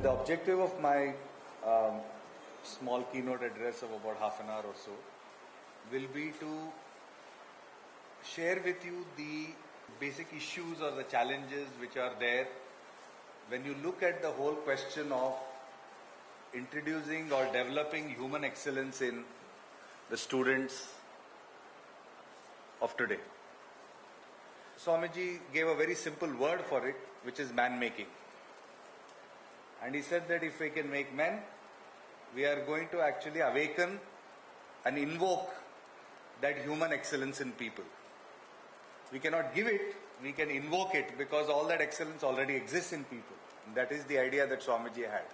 The objective of my small keynote address of about half an hour or so will be to share with you the basic issues or the challenges which are there when you look at the whole question of introducing or developing human excellence in the students of today. Swamiji gave a very simple word for it, which is man-making. And he said that if we can make men, we are going to actually awaken and invoke that human excellence in people. We cannot give it, we can invoke it, because all that excellence already exists in people. And that is the idea that Swamiji had.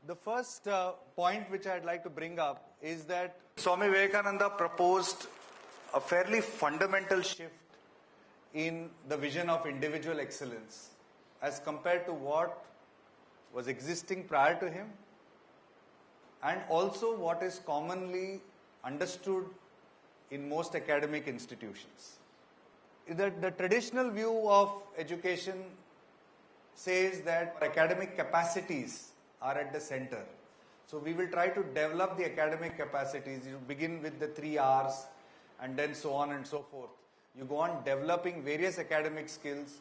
The first point which I'd like to bring up is that Swami Vivekananda proposed a fairly fundamental shift in the vision of individual excellence as compared to what was existing prior to him, and also what is commonly understood in most academic institutions. The traditional view of education says that academic capacities are at the center. So we will try to develop the academic capacities. You begin with the 3 R's and then so on and so forth. You go on developing various academic skills,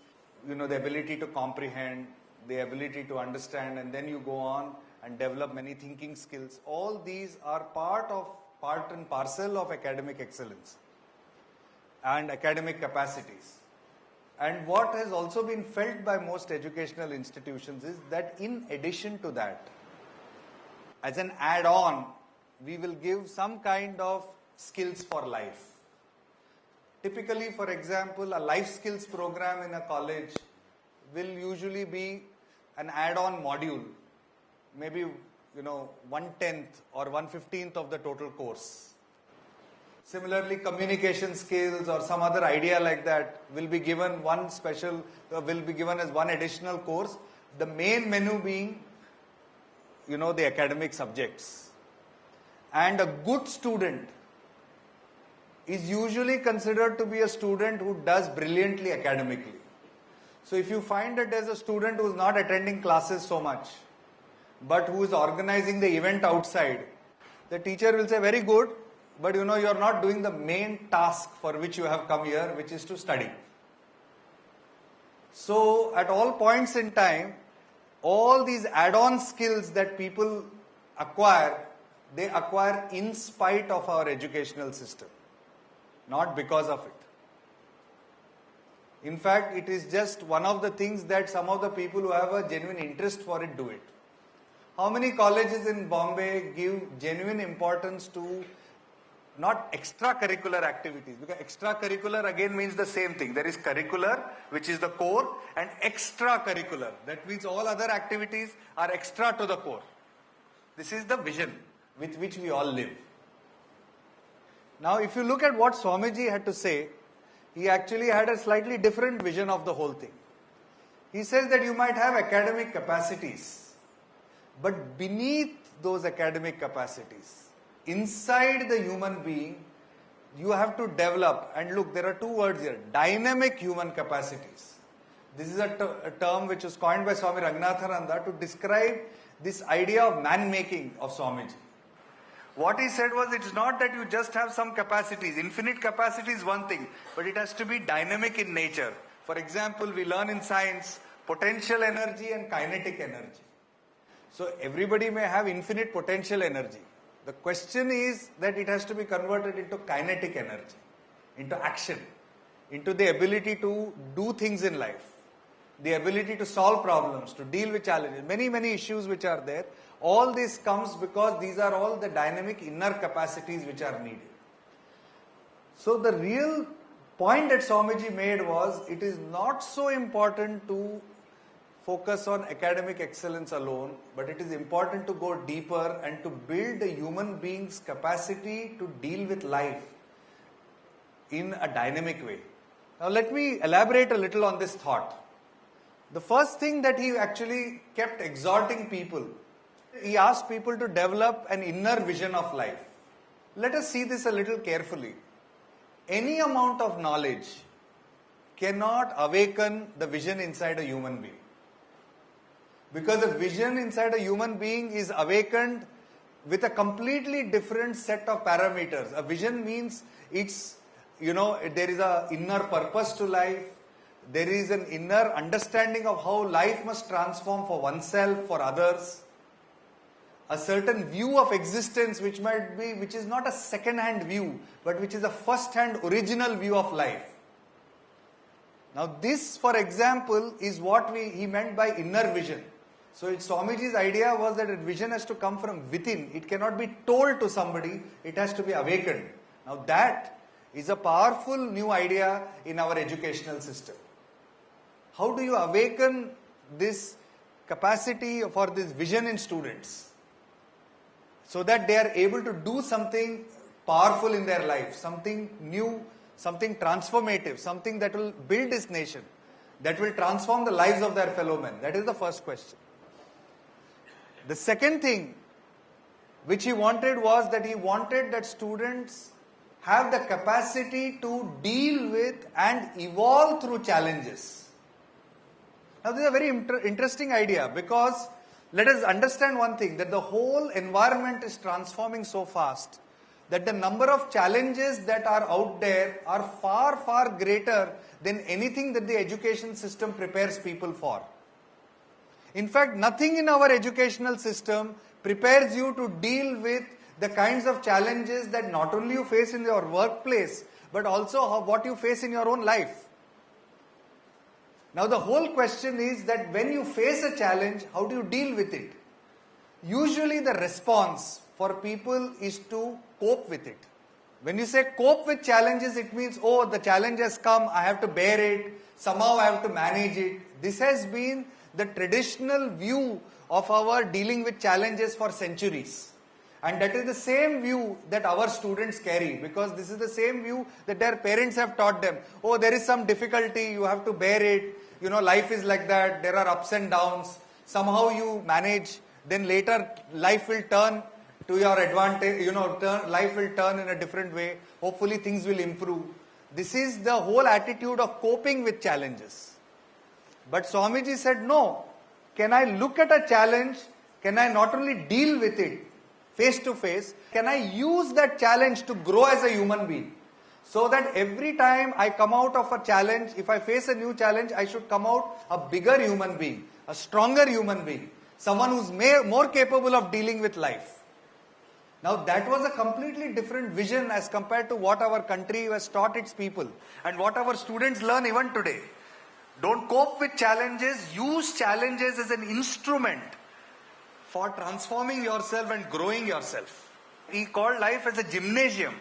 the ability to comprehend, the ability to understand, and then you go on and develop many thinking skills. All these are part and parcel of academic excellence and academic capacities. And what has also been felt by most educational institutions is that in addition to that, as an add-on, we will give some kind of skills for life. Typically, for example, a life skills program in a college will usually be an add-on module, maybe 1/10 or 1/15 of the total course. Similarly, communication skills or some other idea like that will be given as one additional course. The main menu being, the academic subjects. And a good student is usually considered to be a student who does brilliantly academically. So if you find that there's a student who is not attending classes so much, but who is organizing the event outside, the teacher will say, very good, but you're not doing the main task for which you have come here, which is to study. So at all points in time, all these add-on skills that people acquire, they acquire in spite of our educational system, not because of it. In fact, it is just one of the things that some of the people who have a genuine interest for it do it. How many colleges in Bombay give genuine importance to not extracurricular activities? Because extracurricular again means the same thing. There is curricular, which is the core, and extracurricular. That means all other activities are extra to the core. This is the vision with which we all live. Now, if you look at what Swamiji had to say, he actually had a slightly different vision of the whole thing. He says that you might have academic capacities, but beneath those academic capacities, inside the human being, you have to develop, and look, there are 2 words here, dynamic human capacities. This is a term which was coined by Swami Vivekananda to describe this idea of man-making of Swamiji. What he said was, it's not that you just have some capacities. Infinite capacity is one thing, but it has to be dynamic in nature. For example, we learn in science potential energy and kinetic energy. So everybody may have infinite potential energy. The question is that it has to be converted into kinetic energy, into action, into the ability to do things in life, the ability to solve problems, to deal with challenges, many issues which are there. All this comes because these are all the dynamic inner capacities which are needed. So the real point that Swamiji made was, it is not so important to focus on academic excellence alone, but it is important to go deeper and to build the human being's capacity to deal with life in a dynamic way. Now let me elaborate a little on this thought. The first thing that he actually kept exhorting people, he asked people to develop an inner vision of life. Let us see this a little carefully. Any amount of knowledge cannot awaken the vision inside a human being. Because the vision inside a human being is awakened with a completely different set of parameters. A vision means it's, there is an inner purpose to life. There is an inner understanding of how life must transform for oneself, for others. A certain view of existence which is not a second-hand view, but which is a first-hand original view of life. Now this, for example, is what he meant by inner vision. So Swamiji's idea was that a vision has to come from within. It cannot be told to somebody, it has to be awakened. Now that is a powerful new idea in our educational system. How do you awaken this capacity for this vision in students? So that they are able to do something powerful in their life, something new, something transformative, something that will build this nation, that will transform the lives of their fellow men. That is the first question. The second thing which he wanted was that he wanted that students have the capacity to deal with and evolve through challenges. Now this is a very interesting idea, because let us understand one thing, that the whole environment is transforming so fast that the number of challenges that are out there are far, far greater than anything that the education system prepares people for. In fact, nothing in our educational system prepares you to deal with the kinds of challenges that not only you face in your workplace, but also what you face in your own life. Now the whole question is that when you face a challenge, how do you deal with it? Usually the response for people is to cope with it. When you say cope with challenges, it means, oh, the challenge has come, I have to bear it, somehow I have to manage it. This has been the traditional view of our dealing with challenges for centuries. And that is the same view that our students carry, because this is the same view that their parents have taught them. Oh, there is some difficulty, you have to bear it. Life is like that, there are ups and downs. Somehow you manage, then later life will turn to your advantage, life will turn in a different way. Hopefully things will improve. This is the whole attitude of coping with challenges. But Swamiji said, no, can I look at a challenge? Can I not only deal with it face to face, can I use that challenge to grow as a human being? So that every time I come out of a challenge, if I face a new challenge, I should come out a bigger human being, a stronger human being, someone who's more capable of dealing with life. Now that was a completely different vision as compared to what our country has taught its people and what our students learn even today. Don't cope with challenges, use challenges as an instrument for transforming yourself and growing yourself. He called life as a gymnasium.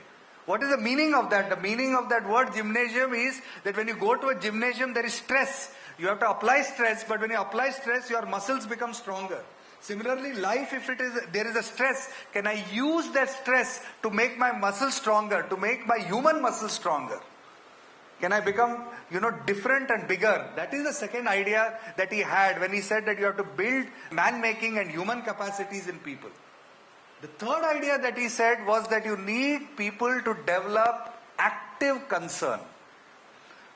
What is the meaning of that? The meaning of that word gymnasium is that when you go to a gymnasium, there is stress. You have to apply stress, but when you apply stress, your muscles become stronger. Similarly, life, if there is a stress, can I use that stress to make my muscles stronger, to make my human muscles stronger? Can I become, different and bigger? That is the second idea that he had when he said that you have to build man-making and human capacities in people. The third idea that he said was that you need people to develop active concern.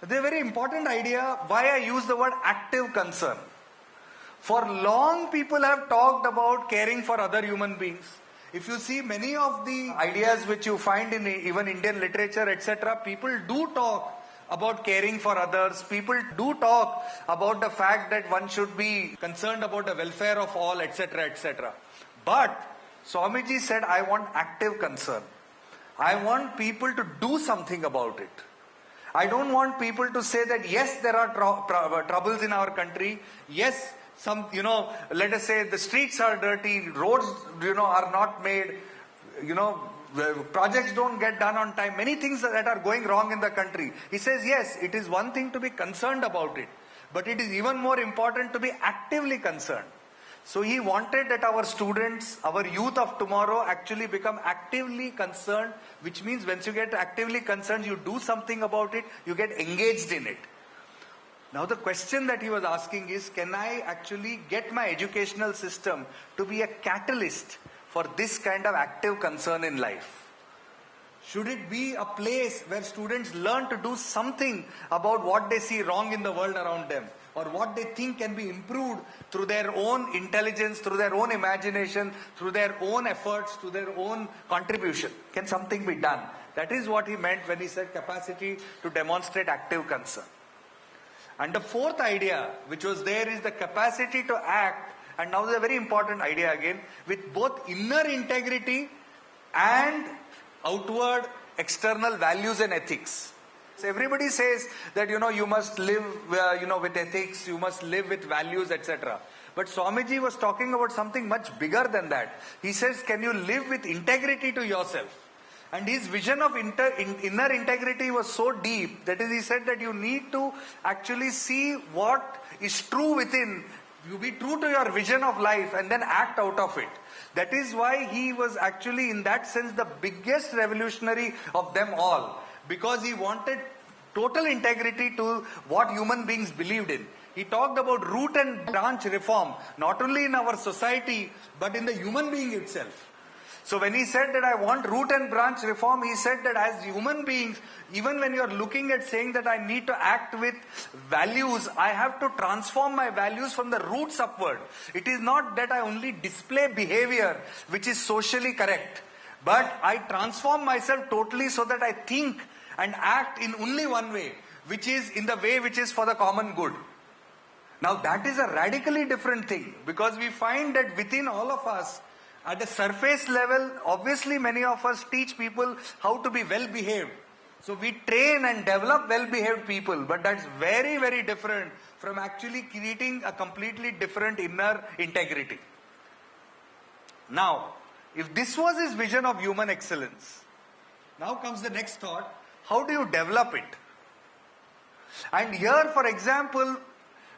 It's a very important idea. Why I use the word active concern? For long, people have talked about caring for other human beings. If you see many of the ideas which you find in even Indian literature, etc., people do talk about caring for others. People do talk about the fact that one should be concerned about the welfare of all, etc., etc. But Swamiji said, I want active concern. I want people to do something about it. I don't want people to say that yes, there are troubles in our country. Yes, let us say the streets are dirty, roads, are not made, projects don't get done on time. Many things that are going wrong in the country. He says, yes, it is one thing to be concerned about it, but it is even more important to be actively concerned. So he wanted that our students, our youth of tomorrow actually become actively concerned, which means once you get actively concerned, you do something about it, you get engaged in it. Now the question that he was asking is, can I actually get my educational system to be a catalyst for this kind of active concern in life? Should it be a place where students learn to do something about what they see wrong in the world around them, or what they think can be improved through their own intelligence, through their own imagination, through their own efforts, through their own contribution? Can something be done? That is what he meant when he said capacity to demonstrate active concern. And the fourth idea which was there is the capacity to act, and now there's a very important idea again, with both inner integrity and outward external values and ethics. So everybody says that you must live with ethics, you must live with values, etc. But Swamiji was talking about something much bigger than that. He says, can you live with integrity to yourself? And his vision of inner integrity was so deep, that is, he said that you need to actually see what is true within. You be true to your vision of life and then act out of it. That is why he was actually, in that sense, the biggest revolutionary of them all. Because he wanted total integrity to what human beings believed in. He talked about root and branch reform, not only in our society, but in the human being itself. So when he said that I want root and branch reform, he said that as human beings, even when you are looking at saying that I need to act with values, I have to transform my values from the roots upward. It is not that I only display behavior which is socially correct, but I transform myself totally so that I think and act in only one way, which is in the way which is for the common good. Now that is a radically different thing, because we find that within all of us, at the surface level, obviously many of us teach people how to be well behaved. So we train and develop well behaved people, but that's very, very different from actually creating a completely different inner integrity. Now, if this was his vision of human excellence, now comes the next thought: how do you develop it? And here, for example,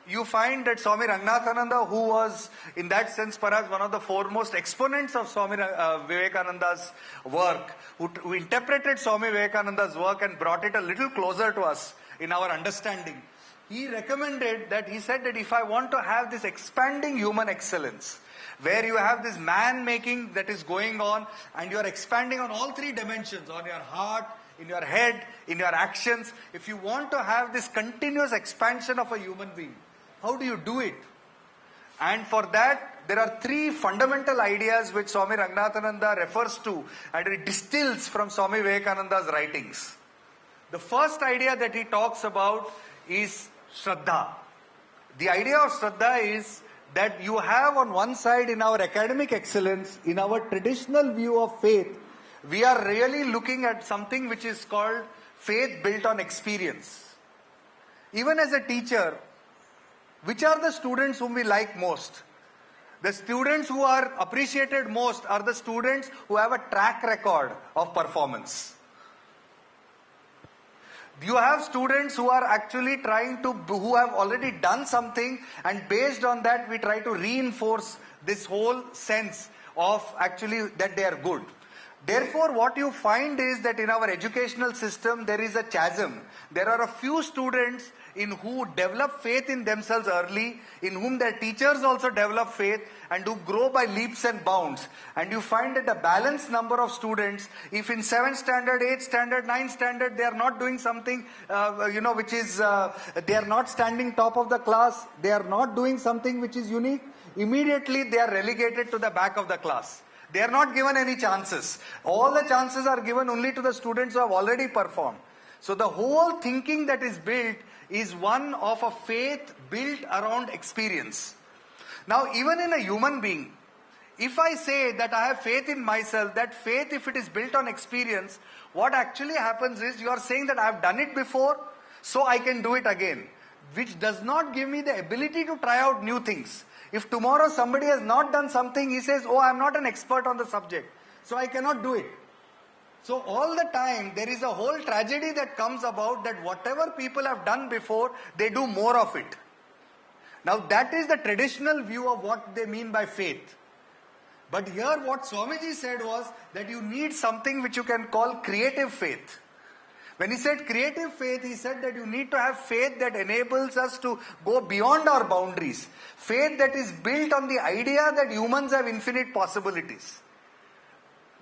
you find that Swami Ranganathananda, who was in that sense perhaps one of the foremost exponents of Swami Vivekananda's work, who interpreted Swami Vivekananda's work and brought it a little closer to us in our understanding. He recommended that, he said that if I want to have this expanding human excellence, where you have this man-making that is going on, and you are expanding on all three dimensions, on your heart, in your head, in your actions, if you want to have this continuous expansion of a human being, how do you do it? And for that, there are three fundamental ideas which Swami Ranganathananda refers to, and it distills from Swami Vivekananda's writings. The first idea that he talks about is Shraddha. The idea of Shraddha is that you have on one side, in our academic excellence, in our traditional view of faith, we are really looking at something which is called faith built on experience. Even as a teacher, which are the students whom we like most? The students who are appreciated most are the students who have a track record of performance. You have students who are actually who have already done something, and based on that we try to reinforce this whole sense of actually that they are good. Therefore, what you find is that in our educational system there is a chasm. There are a few students who develop faith in themselves early, in whom their teachers also develop faith, and who grow by leaps and bounds. And you find that a balanced number of students, if in 7th standard, 8th standard, 9th standard, they are not doing something, which is, they are not standing top of the class, they are not doing something which is unique, immediately they are relegated to the back of the class. They are not given any chances. All the chances are given only to the students who have already performed. So the whole thinking that is built is one of a faith built around experience. Now, even in a human being, if I say that I have faith in myself, that faith, if it is built on experience, what actually happens is you are saying that I have done it before, so I can do it again, which does not give me the ability to try out new things. If tomorrow somebody has not done something, he says, oh, I am not an expert on the subject, so I cannot do it. So all the time, there is a whole tragedy that comes about, that whatever people have done before, they do more of it. Now that is the traditional view of what they mean by faith. But here what Swamiji said was that you need something which you can call creative faith. When he said creative faith, he said that you need to have faith that enables us to go beyond our boundaries. Faith that is built on the idea that humans have infinite possibilities.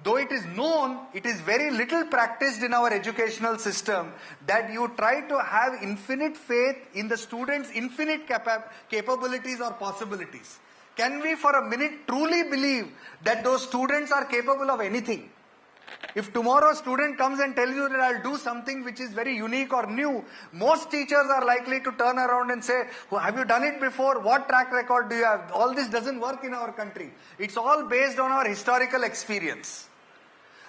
Though it is known, it is very little practiced in our educational system that you try to have infinite faith in the students' infinite capabilities or possibilities. Can we for a minute truly believe that those students are capable of anything? If tomorrow a student comes and tells you that I'll do something which is very unique or new, most teachers are likely to turn around and say, well, have you done it before? What track record do you have? All this doesn't work in our country. It's all based on our historical experience.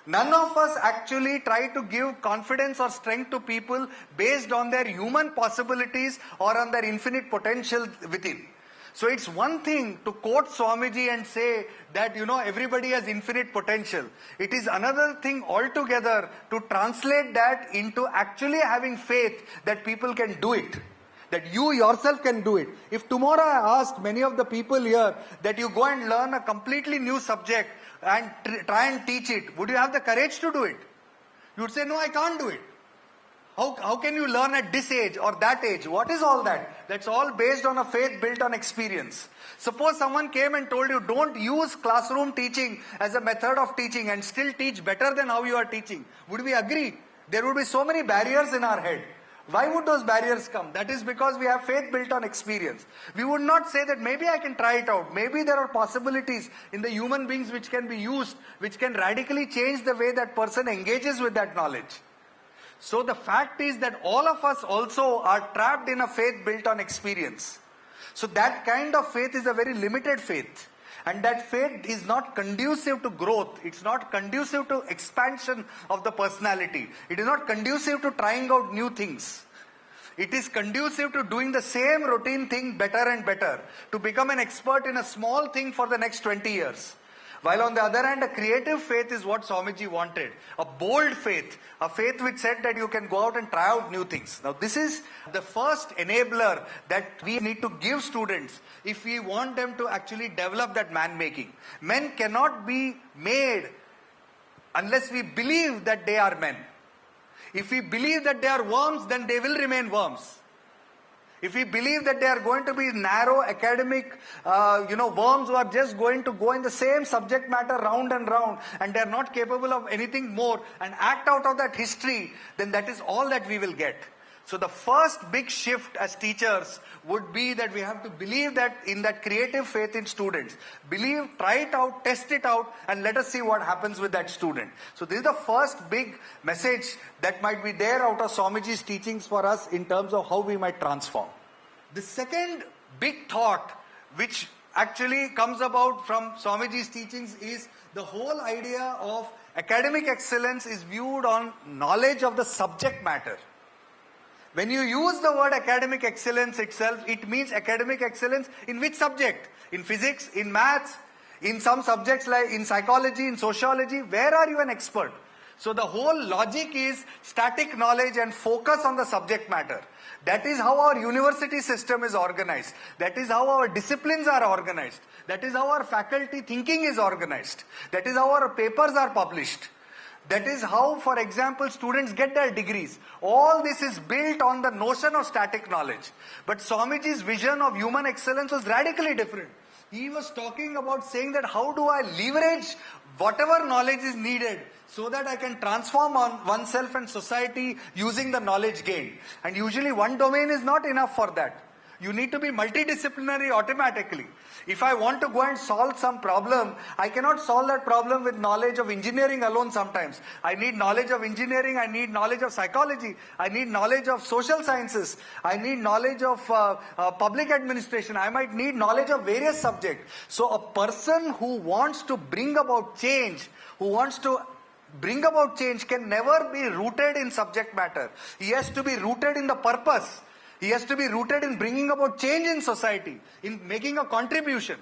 None of us actually try to give confidence or strength to people based on their human possibilities or on their infinite potential within. So it's one thing to quote Swamiji and say that, everybody has infinite potential. It is another thing altogether to translate that into actually having faith that people can do it. That you yourself can do it. If tomorrow I ask many of the people here that you go and learn a completely new subject and try and teach it, would you have the courage to do it? You would say, no, I can't do it. How can you learn at this age or that age? What is all that? That's all based on a faith built on experience. Suppose someone came and told you, don't use classroom teaching as a method of teaching and still teach better than how you are teaching. Would we agree? There would be so many barriers in our head. Why would those barriers come? That is because we have faith built on experience. We would not say that maybe I can try it out. Maybe there are possibilities in the human beings which can be used, which can radically change the way that person engages with that knowledge. So the fact is that all of us also are trapped in a faith built on experience. So that kind of faith is a very limited faith. And that faith is not conducive to growth. It's not conducive to expansion of the personality. It is not conducive to trying out new things. It is conducive to doing the same routine thing better and better. To become an expert in a small thing for the next 20 years. While on the other hand, a creative faith is what Swamiji wanted. A bold faith. A faith which said that you can go out and try out new things. Now this is the first enabler that we need to give students if we want them to actually develop that man-making. Men cannot be made unless we believe that they are men. If we believe that they are worms, then they will remain worms. If we believe that they are going to be narrow academic, worms who are just going to go in the same subject matter round and round and they are not capable of anything more and act out of that history, then that is all that we will get. So the first big shift as teachers would be that we have to believe that in that creative faith in students. Believe, try it out, test it out, and let us see what happens with that student. So this is the first big message that might be there out of Swamiji's teachings for us in terms of how we might transform. The second big thought which actually comes about from Swamiji's teachings is the whole idea of academic excellence is viewed on knowledge of the subject matter. When you use the word academic excellence itself, it means academic excellence in which subject? In physics, in maths, in some subjects like in psychology, in sociology. Where are you an expert? So the whole logic is static knowledge and focus on the subject matter. That is how our university system is organized. That is how our disciplines are organized. That is how our faculty thinking is organized. That is how our papers are published. That is how, for example, students get their degrees. All this is built on the notion of static knowledge. But Swamiji's vision of human excellence was radically different. He was talking about saying that how do I leverage whatever knowledge is needed so that I can transform on oneself and society using the knowledge gained. And usually one domain is not enough for that. You need to be multidisciplinary automatically. If I want to go and solve some problem, I cannot solve that problem with knowledge of engineering alone sometimes. I need knowledge of engineering, I need knowledge of psychology, I need knowledge of social sciences, I need knowledge of public administration, I might need knowledge of various subjects. So a person who wants to bring about change, can never be rooted in subject matter. He has to be rooted in the purpose. He has to be rooted in bringing about change in society, in making a contribution.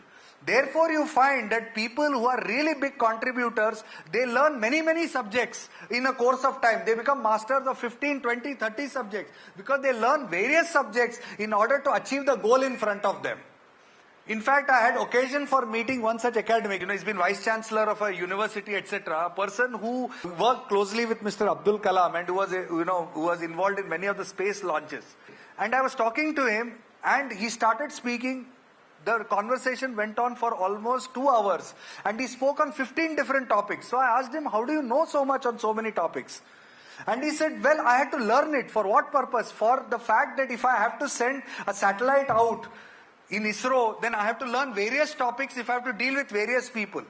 Therefore, you find that people who are really big contributors, they learn many subjects in a course of time. They become masters of 15, 20, 30 subjects because they learn various subjects in order to achieve the goal in front of them. In fact, I had occasion for meeting one such academic. He's been vice chancellor of a university, etc. A person who worked closely with Mr. Abdul Kalam and who was involved in many of the space launches. And I was talking to him and he started speaking The conversation went on for almost 2 hours and he spoke on 15 different topics. So I asked him, how do you know so much on so many topics? And he said, well, I had to learn it. For what purpose? For the fact that if I have to send a satellite out in ISRO, then I have to learn various topics if I have to deal with various people.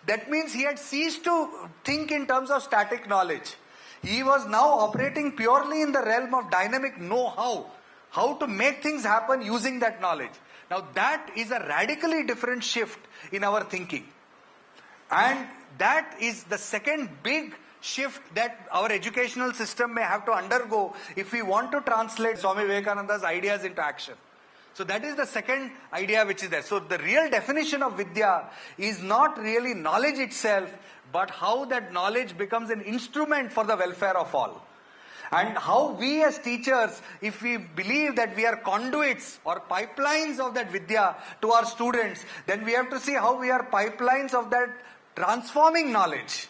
That means he had ceased to think in terms of static knowledge. He was now operating purely in the realm of dynamic know-how, how to make things happen using that knowledge. Now that is a radically different shift in our thinking. And that is the second big shift that our educational system may have to undergo if we want to translate Swami Vivekananda's ideas into action. So that is the second idea which is there. So the real definition of Vidya is not really knowledge itself, but how that knowledge becomes an instrument for the welfare of all. And how we as teachers, if we believe that we are conduits or pipelines of that Vidya to our students, then we have to see how we are pipelines of that transforming knowledge.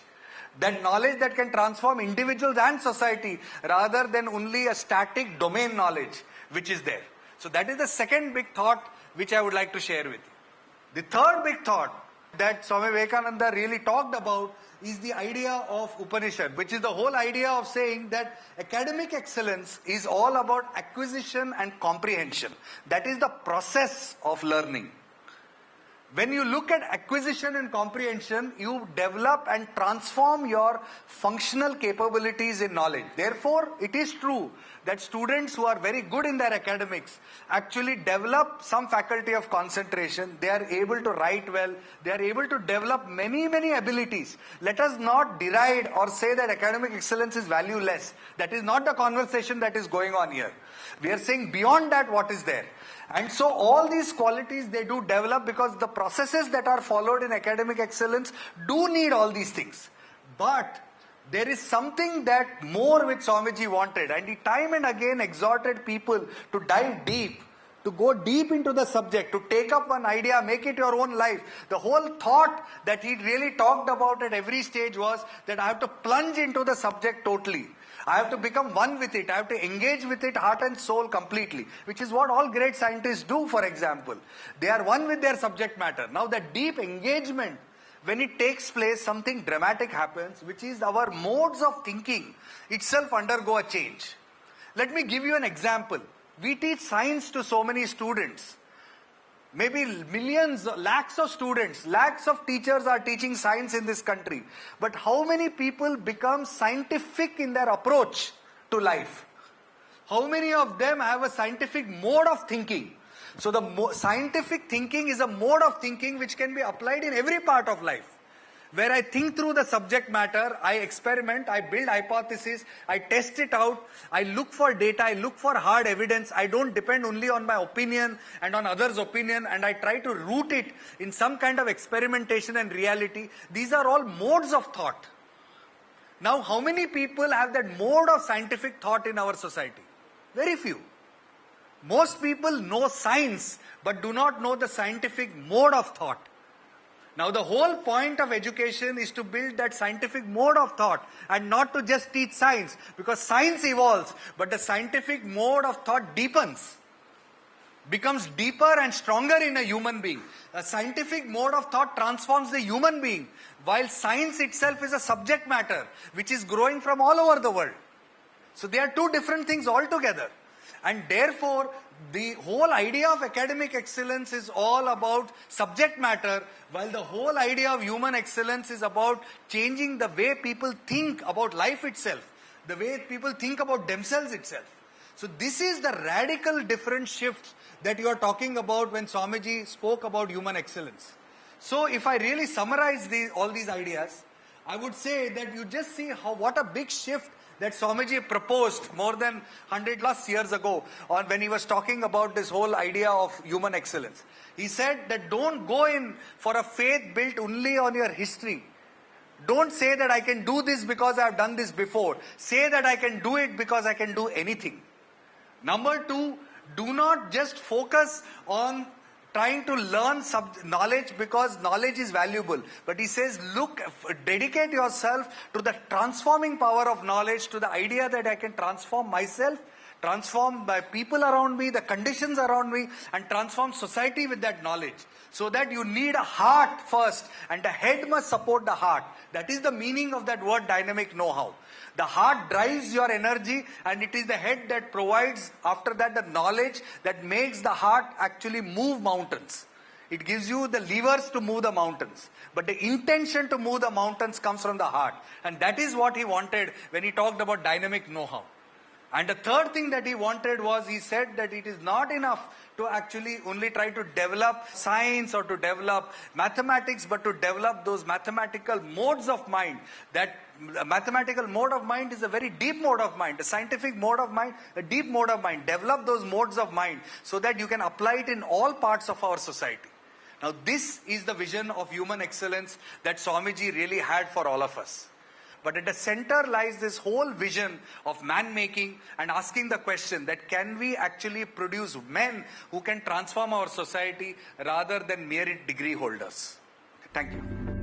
That knowledge that can transform individuals and society rather than only a static domain knowledge which is there. So that is the second big thought which I would like to share with you. The third big thought that Swami Vivekananda really talked about is the idea of Upanishad, which is the whole idea of saying that academic excellence is all about acquisition and comprehension. That is the process of learning. When you look at acquisition and comprehension, you develop and transform your functional capabilities in knowledge. Therefore, it is true that students who are very good in their academics actually develop some faculty of concentration. They are able to write well. They are able to develop many abilities. Let us not deride or say that academic excellence is valueless. That is not the conversation that is going on here. We are saying beyond that what is there. And so all these qualities they do develop because the processes that are followed in academic excellence do need all these things. But there is something that more which Swamiji wanted, and he time and again exhorted people to dive deep, to go deep into the subject, to take up one idea, make it your own life. The whole thought that he really talked about at every stage was that I have to plunge into the subject totally. I have to become one with it. I have to engage with it heart and soul completely, which is what all great scientists do, for example. They are one with their subject matter. Now that deep engagement, when it takes place, something dramatic happens, which is our modes of thinking itself undergo a change. Let me give you an example. We teach science to so many students. Maybe millions, lakhs of students, lakhs of teachers are teaching science in this country. But how many people become scientific in their approach to life? How many of them have a scientific mode of thinking? So the scientific thinking is a mode of thinking which can be applied in every part of life. Where I think through the subject matter, I experiment, I build hypotheses, I test it out, I look for data, I look for hard evidence, I don't depend only on my opinion and on others' opinion, and I try to root it in some kind of experimentation and reality. These are all modes of thought. Now, how many people have that mode of scientific thought in our society? Very few. Most people know science, but do not know the scientific mode of thought. Now the whole point of education is to build that scientific mode of thought and not to just teach science, because science evolves, but the scientific mode of thought deepens, becomes deeper and stronger in a human being. A scientific mode of thought transforms the human being, while science itself is a subject matter which is growing from all over the world. So they are two different things altogether. And therefore, the whole idea of academic excellence is all about subject matter, while the whole idea of human excellence is about changing the way people think about life itself, the way people think about themselves itself. So this is the radical different shift that you are talking about when Swamiji spoke about human excellence. So if I really summarize all these ideas, I would say that you just see what a big shift that Swamiji proposed more than 100 plus years ago when he was talking about this whole idea of human excellence. He said that don't go in for a faith built only on your history. Don't say that I can do this because I have done this before. Say that I can do it because I can do anything. Number two, do not just focus on trying to learn knowledge because knowledge is valuable. But he says, dedicate yourself to the transforming power of knowledge, to the idea that I can transform myself, transform by people around me, the conditions around me, and transform society with that knowledge. So that you need a heart first, and the head must support the heart. That is the meaning of that word dynamic know-how. The heart drives your energy, and it is the head that provides after that the knowledge that makes the heart actually move mountains. It gives you the levers to move the mountains. But the intention to move the mountains comes from the heart. And that is what he wanted when he talked about dynamic know-how. And the third thing that he wanted was, he said that it is not enough to actually only try to develop science or to develop mathematics, but to develop those mathematical modes of mind. That mathematical mode of mind is a very deep mode of mind. A scientific mode of mind, a deep mode of mind. Develop those modes of mind so that you can apply it in all parts of our society. Now this is the vision of human excellence that Swamiji really had for all of us. But at the center lies this whole vision of man-making and asking the question that can we actually produce men who can transform our society rather than mere degree holders. Thank you.